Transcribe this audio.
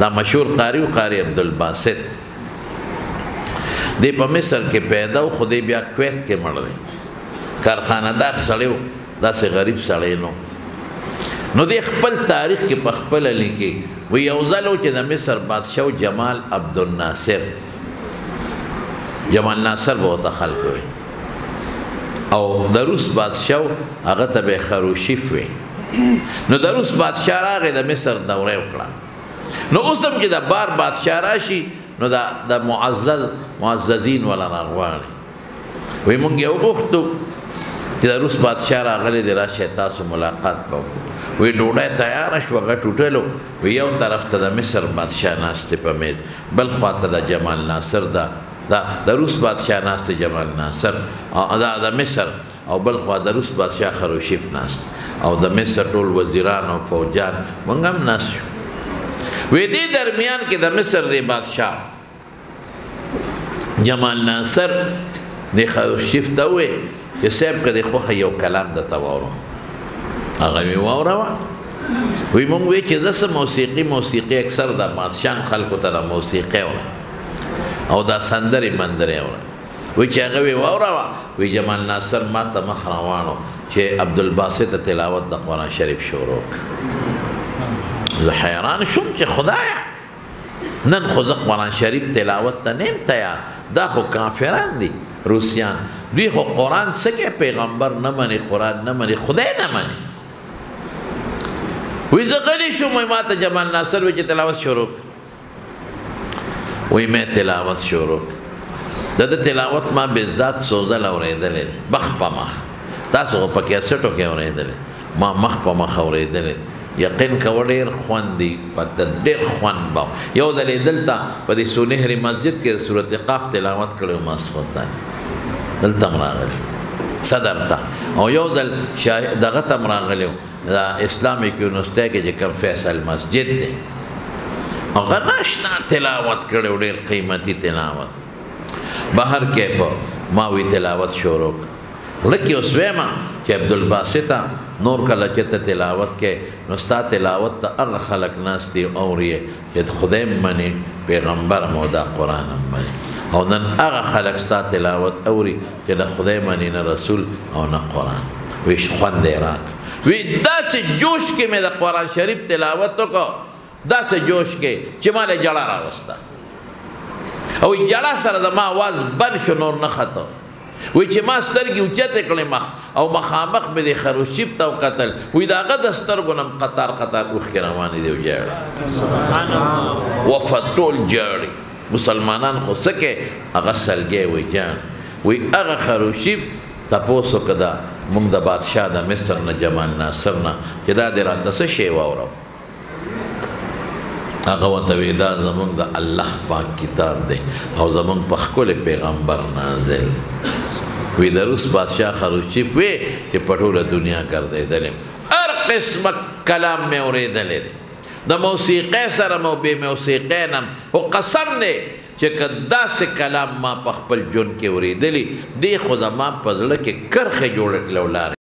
دا مشهور قاری و قاری عبدالباسط دی په مصر کې پیدا و خو دی بیا کویت کې مړ دی کارخانه‌دار سړی و داسې غریب سړی نو دی خپل تاریخ کې په خپله لیکي وی یو ځل و چې د مصر بادشاه جمال عبدالناصر جمال ناصر به ورته خلک وی او د روس بادشاه هغه ته به خروشیف وی نو د روس بادشاه راغی د مصر دوره وکړه نو اوس هم چې د بار بادشاه راشي نو د معززین ولا راغواړي وی مونږ یې وغوښتو چې د روس بادشاه راغلی دی راشئ تاسو ملاقات به وی ډوډۍ تیاره شوه غټ هوټل وی یو طرف ته د مصر بادشاه ناست دی په میز بل خوا ته د جمال ناصر د روس بادشاه ناست دی جمال ناصر د مصر او بل خوا د روس بادشاه خروشیف ناست او د مصر ټول وزیران او فوجان مونږ هم ناست شو وی دې درمیان کې د مصر دی بادشاه جمال ناصر د خروشیف ته وی چې صاحب که دی خوښه یو کلام درته واورم هغه مې واوروه وی مونږ وی چې زه څه موسیقي اکثر د بادشاه خلکو ته د موسیقي وره او دا سندرې مندرې وره وی چې هغه وی واوروه وی جمال ناصر ما ته مخ روانو چې عبدالباسط تلاوت د قرآن شریف شروع زه حیران شوم چې خدایا نن خو زه قرآن شریف تلاوت ته نیم تیار دا خو کافران دي روسیان دوی خو قرآن څنګه پیغمبر نه مني قرآن نه مني خدای نه مني وی زه غلی شوم ما ته جمال ناصر وی چې تلاوت شروع وی مې تلاوت شروع د تلاوت ما بذات سوزل اورېدلې مخ په مخ تاسو په کیسټو کې اورېدلې ما مخ په مخ اورېدلې یقین کوه ډېر خوند دی په ډېر خوند به یو ځل یې دلته په دې سونهري مسجد کې سورت قاف تلاوت کړی و ماسخوتن دلته هم راغلی صدر ته او یو ځل دغه ته هم راغلی و د اسلامیک یونیورسټۍ کې چې کوم فیصل مسجد دی هغه ناشنا تلاوت کړی و ډېر قیمتي تلاوت بهر کې په ما وی تلاوت شروع لکه اوس ویمه چې عبدالباسطه نور کله چې ته تلاوت کې نو ستا تلاوت ته هغه خلک ناست دي اوري چې خدای مني پیغمبر مو دا قرآن هم مني او نن هغه خلک ستا تلاوت اوري چې د خدای مني نه رسول او نه قرآن وی خوند یې راک وی داسې جوش کې مې د قرآن شریف تلاوت وکړو داسې جوش کې چې ما له جړه راوسته او جړه سره زما اواز بند شو نور نه خطه وی چې ما سترګې اوچتې کړې مخ او مخامخ مې د خروشیف ته وکتل وی د هغه د سترګو نه قطار قطار اوښکې روانې دي وجاړې وفد ټول جاړي مسلمانان خو څه کې هغه سلګی وی جان وی هغه خروشیف تپوس وکړه دا موږ د بادشاه د مصر نه جمال ناصر نه چې دا دې راته څه شی واورو هغه ورته وی دا زموږ د الله پاک کتاب دی او زموږ په ښکلی پیغمبر نازل وی د روس بادشاه خروشیف وی چې په ټوله دنیا ګرځېدلی هر قسمه کلام مې اورېدلی دی د موسیقۍ سره مو بې موسیقۍ نه خو قسم دی چې که داسې کلام ما په خپل ژوند کې اورېدلی دی خو زما په زړه کې کرښې جوړې کړې ولاړې